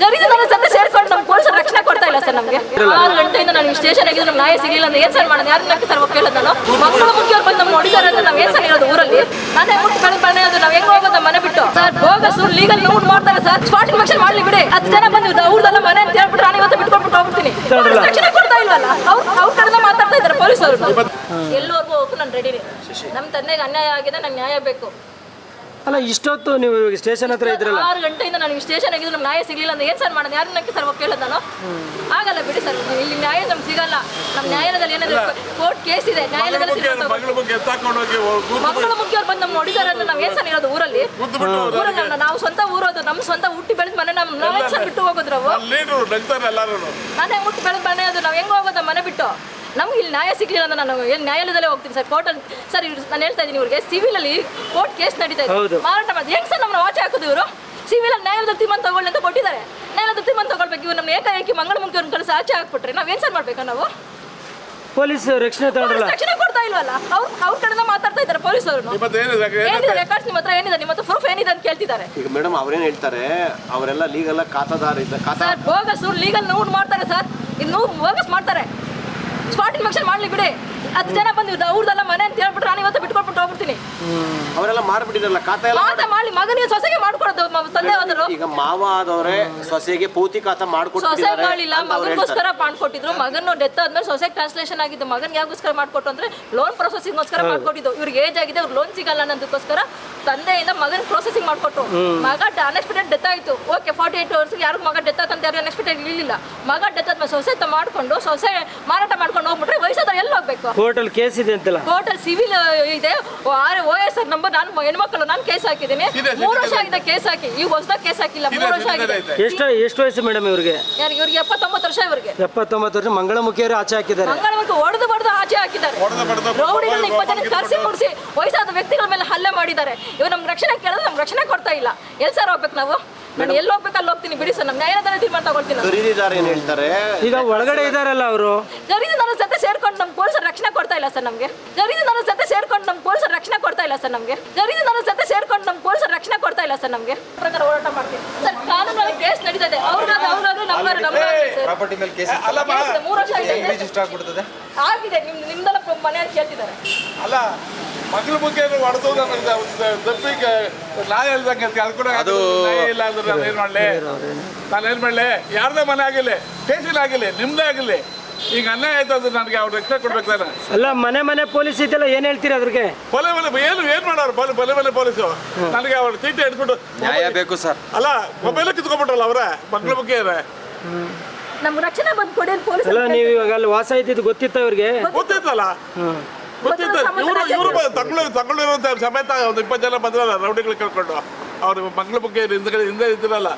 ಗರೀಬರ ಜೊತೆ ಸೇರ್ಕೊಂಡು ನಮ್ಮ ಪೊಲೀಸರು ರಕ್ಷಣೆ ಕೊಡ್ತಾ ಇಲ್ಲ ಸರ್ ನಮಗೆ. 6 ಗಂಟೆಯಿಂದ ನಾನು ಸ್ಟೇಷನ್ ಆಗಿದ್ದು ನಮ್ಗೆ ನ್ಯಾಯ ಸಿಗಲಿಲ್ಲ ಅಂದ್ರೆ ಏನ್ ಸರ್ ಮಾಡೋದು? ಯಾರನ್ನ ಸರ್ ಕೇಳೋದು ನಾನು? ಮಕ್ಕಳು ಮುಖ್ಯವ್ರು ಬಂದು ನಮ್ಮ ಹೊಡಿತಾರೆ ಅಂದ್ರೆ ನಾವು ಏನ್ ಸರ್ ಹೇಳೋದು ಊರಲ್ಲಿ? ನಾನೇ ಮುಟ್ಟು ಬೆಳೆದು ಬಣ್ಣ ಅದು ನಾವು ಹೆಂಗ್ ಹೋಗೋದು ಮನೆ ಬಿಟ್ಟು ಸರ್? ಬೋಗಸ್ ಲೀಗಲ್ ನೋಟ್ ಮಾಡ್ತಾರೆ ಸರ್. ಸ್ಪಾಟ್ ಇನ್ಫೆಕ್ಷನ್ ಮಾಡ್ಲಿ ಬಿಡಿ. 10 ಜನ ಬಂದು ಅವ್ರದೆಲ್ಲ ಮನೆ ಅಂತ ಹೇಳ್ಬಿಟ್ರೆ ನಾನು ಇವತ್ತು ಬಿಟ್ಕೊಟ್ಬಿಟ್ಟು ಹೋಗ್ಬಿಡ್ತೀನಿ. ರಕ್ಷಣೆ ಕೊಡ್ತಾ ಇಲ್ವಲ್ಲ ಅವ್ರ ಕಡೆಯಿಂದ ಮಾತಾಡ್ತಾ ಇದ್ದಾರೆ ಪೊಲೀಸರು. ಎಲ್ಲವರೆಗೂ ಹೋಗು ನಾನು ರೆಡಿನಿ. ನಮ್ಮ ತಂದೆಗೆ ಅನ್ಯಾಯ ಆಗಿದೆ, ನಂಗೆ ನ್ಯಾಯ ಬೇಕು. ಅಲ್ಲ ಇಷ್ಟೊತ್ತು ನೀವು ಸ್ಟೇಷನ್ ಹತ್ರ ಇದ್ರಲ್ಲ? 6 ಗಂಟೆಯಿಂದ ನಾನು ಸ್ಟೇಷನ್ ಆಗಿದ್ದು ನಮ್ಗೆ ನ್ಯಾಯ ಸಿಗಲಿಲ್ಲ ಅಂದ್ರೆ ಏನ್ ಸರ್ ಮಾಡೋದು? ಯಾರನ್ನ ಸರ್ ಕೇಳೋದು ನಾನು? ಆಗಲ್ಲ ಬಿಡಿ ಸರ್, ಇಲ್ಲಿ ನ್ಯಾಯ ನಮ್ಗೆ ಸಿಗಲ್ಲ. ನಮ್ಮ ನ್ಯಾಯಾಲಯದಲ್ಲಿ ಏನಾದ್ರು ಕೋರ್ಟ್ ಕೇಸ್ ಇದೆ, ನ್ಯಾಯಾಲಯದಲ್ಲಿ ಮಕ್ಕಳು ಮುಖ್ಯವ್ರು ಬಂದು ನಮ್ಮ ಹೊಡಿತಾರೆ ಅಂದ್ರೆ ನಾವು ಏನ್ ಸರ್ ಹೇಳೋದು ಊರಲ್ಲಿ? ನಾವು ಸ್ವಂತ ಊರೋದು, ನಮ್ಮ ಸ್ವಂತ ಹುಟ್ಟಿ ಬೆಳೆದ ಮನೆ ನಾವು ಸರ್ ಬಿಟ್ಟು ಹೋಗೋದು ನಾವು. ನಾನೇ ಹುಟ್ಟಿ ಬೆಳೆದ ಮನೆ ಅದು ನಾವು ಹೆಂಗ್ ಹೋಗೋದು ಮನೆ ಬಿಟ್ಟು? ನಮ್ಗೆ ಇಲ್ಲಿ ನ್ಯಾಯ ಸಿಗಲಿಲ್ಲ ಅಂದ್ರೆ ನಾನು ಏನು ನ್ಯಾಯಾಲಯದಲ್ಲೇ ಹೋಗ್ತೀನಿ ಸರ್. ಕೋರ್ಟಲ್ಲಿ ಸರ್ ನಾನು ಹೇಳ್ತಾ ಇದ್ದೀನಿ, ಇವ್ರಿಗೆ ಸಿವಿಲಲ್ಲಿ ಕೋರ್ಟ್ ಕೇಸ್ ನಡೀತಾ ಇದೆ, ಮಾರಾಟ ಮಾಡಿ ಹೆಂಗ್ ಸರ್ ನಮ್ಮನ್ನ ವಾಚೆ ಹಾಕೋದು ಇವರು? ಸಿವಿಲಲ್ಲಿ ನ್ಯಾಯಾಲಯದಲ್ಲಿ ತೀರ್ಮಾನ ತಗೊಳ್ಳಿ ಅಂತ ಕೊಟ್ಟಿದ್ದಾರೆ, ನ್ಯಾಯಾಲಯದ ತೀರ್ಮಾನ ತಗೊಳ್ಬೇಕು. ಇವ್ರು ನಮ್ಮ ಏಕಾಏಕಿ ಮಂಗಳ ಮುಖ್ಯವ್ರನ್ನ ಕಳಿಸಿ ಆಚೆ ಹಾಕ್ಬಿಟ್ರೆ ನಾವೇನು ಸರ್ ಮಾಡ್ಬೇಕಾ ನಾವು? ಪೊಲೀಸ್ ರಕ್ಷಣೆ ತಗೊಂಡ್ರಲ್ಲ, ರಕ್ಷಣೆ ಕೊಡ್ತಾ ಇಲ್ವಲ್ಲ ಅವ್ರ ಕಡೆಯಿಂದ ಮಾತಾಡ್ತಾ ಇದ್ದಾರೆ ಪೊಲೀಸರು. ಏನಿದೆ ರೆಕಾರ್ಡ್ಸ್ ನಿಮ್ಮ ಹತ್ರ? ಏನಿದೆ ನಿಮ್ಮ ಹತ್ರ ಪ್ರೂಫ್? ಏನಿದೆ ಅಂತ ಕೇಳ್ತಿದ್ದಾರೆ. ಈಗ ಮೇಡಮ್ ಅವ್ರೇನು ಹೇಳ್ತಾರೆ, ಅವರೆಲ್ಲ ಲೀಗಲ್ ಖಾತಾದಾರ ಸರ್. ಬೋಗಸ್ ಲೀಗಲ್ ನೋಟ್ ಮಾಡ್ತಾರೆ ಸರ್, ಇನ್ನು ಬೋಗಸ್ ಮಾಡ್ತಾರೆ. ಸ್ಪಾಟ್ ಇನ್ಫೆಕ್ಷನ್ ಮಾಡ್ಲಿ ಬಿಡಿ. 10 ಜನ ಬಂದು ಅವ್ರದೆಲ್ಲ ಮನೆ ಅಂತ ಹೇಳ್ಬಿಟ್ರೆ ನಾನು ಇವತ್ತು ಬಿಟ್ಕೊಟ್ಬಿಟ್ಟು ಹೋಗ್ಬಿಡ್ತೀನಿ. ಅವರೆಲ್ಲ ಮಾರ್ಬಿಟ್ಟಿದ್ರಲ್ಲ ಖಾತಾ ಎಲ್ಲ ಮಾಡ್ಲಿ. ಮಗನಿಗೆ ಸೊಸೆಗೆ ಮಾಡ್ಕೊಡೋದು ತಂದೆ ಹೋದ್ರು. ಈಗ ಮಾವ ಆದವ್ರೆ ಸೊಸೆಗೆ ಪೂರ್ತಿ ಖಾತಾ ಮಾಡ್ಕೊಟ್ಟಿದ್ದಾರೆ. ಸೊಸೆ ಮಾಡಿಲ್ಲ, ಮಗನಿಗೋಸ್ಕರ ಮಾಡ್ಕೊಟ್ಟಿದ್ರು. ಮಗನ ಡೆತ್ ಆದ್ಮೇಲೆ ಸೊಸೆಗೆ ಟ್ರಾನ್ಸ್ಲೇಷನ್ ಆಗಿದ್ದು. ಮಗನ್ಗೆ ಯಾಕೋಸ್ಕರ ಮಾಡ್ಕೊಟ್ಟು ಅಂದ್ರೆ ಲೋನ್ ಪ್ರೊಸೆಸಿಂಗ್ಗೋಸ್ಕರ ಮಾಡ್ಕೊಟ್ಟಿದ್ದು. ಇವ್ರಿಗೆ ಏಜ್ ಆಗಿದೆ, ಅವ್ರು ಲೋನ್ ಸಿಗಲ್ಲ ಅನ್ನೋದಕ್ಕೋಸ್ಕರ ತಂದೆಯಿಂದ ಮಗನ ಪ್ರೊಸೆಸಿಂಗ್ ಮಾಡ್ಕೊಟ್ಟು. ಮಗ ಅನ್ಎಕ್ಸ್ಪೆಕ್ಟೆಡ್ ಡೆತ್ ಆಯಿತು. ಓಕೆ, 48 hours ಯಾರು ಮಗ ಡೆತ್ ಆತಂತ ಯಾರು ಅನ್ಎಕ್ಸ್ಪೆಕ್ಟೆಡ್ ಇರಲಿಲ್ಲ. ಮಗ ಡೆತ್ ಆದ್ಮೇಲೆ ಸೊಸೆ ಮಾಡ್ಕೊಂಡು ಸೊಸೆ ಮಾರಾಟ ಮಾಡ್ಕೊಂಡು ಹೋಗ್ಬಿಟ್ರೆ ವಯಸ್ಸಾದ ಎಲ್ಲಿ ಹೋಗ್ಬೇಕು? ಕೋರ್ಟಲ್ಲಿ ಕೇಸ್ ಇದೆ ಅಂತಲ್ಲ? ಕೋರ್ಟಲ್ಲಿ ಸಿವಿಲ್ ಇದೆ, OSR ನಂಬರ್. ನಾನು ಹೆಣ್ಮಕ್ಳು ನಾನು ಕೇಸ್ ಹಾಕಿದ್ದೀನಿ. 3 ವರ್ಷ ಆಗಿದೆ ಕೇಸ್ ಹಾಕಿ. ಈಗ ಹೊಸದಾಗ ಕೇಸ್ ಹಾಕಿಲ್ಲ, 3 ವರ್ಷ ಆಗಿದೆ. ಎಷ್ಟು ವಯಸ್ಸು ಮೇಡಮ್ ಇವ್ರಿಗೆ? ಇವ್ರಿಗೆ 79 ವರ್ಷ. ಇವ್ರಿಗೆ 79 ವರ್ಷ. ಮಂಗಳಮುಖಿಯವರು ಆಚೆ ಹಾಕಿದ್ದಾರೆ. ಮಂಗಳಮುಖಿ ಹೊಡೆದು ಆಚೆ ಹಾಕಿದ್ದಾರೆ. ರೌಡಿಗಳನ್ನ 20 ಜನ ಕರೆಸಿ ಮುಡಿಸಿ ವಯಸ್ಸಾದ ವ್ಯಕ್ತಿಗಳ ಮೇಲೆ ಹಲ್ಲೆ ಮಾಡಿದ್ದಾರೆ. ಇವ್ರು ನಮ್ಗೆ ರಕ್ಷಣೆ ಕೇಳಿದ್ರೆ ನಮ್ಗೆ ರಕ್ಷಣೆ ಕೊಡ್ತಾ ಇಲ್ಲ. ಎಲ್ಲಿ ಸರ್ ಹೋಗ್ಬೇಕು ನಾವು? ನಾನು ಎಲ್ಲಿ ಹೋಗ್ಬೇಕು ಅಲ್ಲಿ ಹೋಗ್ತೀನಿ ಬಿಡಿ ಸರ್. ನಮ್ಮ ನ್ಯಾಯಾಲಯದಲ್ಲಿ ತೀರ್ಮಾನ ತಗೊಳ್ತೀನಿ. ಖರೀದಿದಾರ ಏನ್ ಹೇಳ್ತಾರೆ? ಈಗ ಒಳಗಡೆ ಇದಾರಲ್ಲ ಅವರು, ಖರೀದಿದಾರರ ಜೊತೆ ಸೇರ್ಕೊಂಡು ನಮ್ಮ ಪೊಲೀಸರು ರಕ್ಷಣೆ ಕೊಡ್ತಾ ಇಲ್ಲ ಸರ್ ನಮಗೆ. ಖರೀದಿದಾರರ ಜೊತೆ ಸೇರ್ಕೊಂಡು ನಮ್ಮ ಪೊಲೀಸರು ರಕ್ಷಣೆ ಕೊಡ್ತಾ ಇಲ್ಲ ಸರ್ ನಮಗೆ. ಖರೀದಿದಾರರ ಜೊತೆ ಸೇರ್ಕೊಂಡು ನಮ್ಮ ಪೊಲೀಸರು ರಕ್ಷಣೆ ಕೊಡ್ತಾ ಇಲ್ಲ ಸರ್ ನಮಗೆ. ಪ್ರಕಾರ ಹೋರಾಟ ಮಾಡ್ತೀವಿ ಸರ್. ಕಾನೂನಲ್ಲಿ ಕೇಸ್ ನಡೀತದೆ. ಅವ್ರಿಗಾದ್ರೂ ನಮ್ಮ ಪ್ರಾಪರ್ಟಿ ಮೇಲೆ ಕೇಸ್ 3 ವರ್ಷ ಆಗಿದೆ. ನಿಮ್ದೆಲ್ಲ ಮನೆ ಅಂತ ಕೇಳ್ತಿದ್ದಾರೆ. ಅಲ್ಲ, ಮಕ್ಕಳು ಮುಖ್ಯ ಹೊಡೆದು ತಪ್ಪಿಗೆ ನಾ ಹೇಳ್ದಂಗೆ ಅದು ನ್ಯಾಯ ಇಲ್ಲ ಅಂದ್ರೆ ನಾನೇನು ಮಾಡಲಿ? ಯಾರದೇ ಮನೆ ಆಗಿಲ್ಲ, ಸ್ಟೇಷನ್ ಆಗಿಲ್ಲ, ನಿಮ್ದೇ ಆಗಿಲ್ಲ, ಈಗ ಅನ್ಯಾಯ ಆಯ್ತು ಅಂದ್ರೆ ನನಗೆ ಅವ್ರು ರಕ್ಷಣೆ ಕೊಡ್ಬೇಕು ತಾನೆ. ಅಲ್ಲ, ಮನೆ ಪೊಲೀಸ್ ಇದೆಲ್ಲ ಏನ್ ಹೇಳ್ತೀರಿ ಅದ್ರಿಗೆ? ಏನ್ ಮಾಡೋರು ಬಲೆ ಪೊಲೀಸು? ನನಗೆ ಅವ್ರ ಚೀಟಿ ಹಿಡ್ಬಿಟ್ಟು ನ್ಯಾಯ ಬೇಕು ಸರ್. ಅಲ್ಲ, ಮೊಬೈಲ್ ಕಿತ್ಕೊಂಡ್ಬಿಟ್ರಲ್ಲ ಅವ್ರ ಮಕ್ಕಳು ಮುಖ್ಯ ನಮ್ಗೆ ರಕ್ಷಣೆ ಬಂದು ಕೊಡಿ ಪೊಲೀಸ್. ಅಲ್ಲ, ನೀವು ಇವಾಗ ಅಲ್ಲಿ ವಾಸ ಇದ್ದಿದ್ದು ಗೊತ್ತಿತ್ತ ಇವ್ರಿಗೆ? ಗೊತ್ತಿತ್ತಲ್ಲ, ಗೊತ್ತಿತ್ತು. ಇವರು ತಗೊಳ್ಳಿರುವಂತ ಸಮೇತ ಒಂದು 20 ಜನ ಬಂದ್ರಲ್ಲ ರೌಡಿಗಳು ಕಳ್ಕೊಂಡು. ಅವ್ರು ಮಕ್ಕಳು ಮುಖ್ಯ ಹಿಂದೆ ಇದ್ರಲ್ಲ.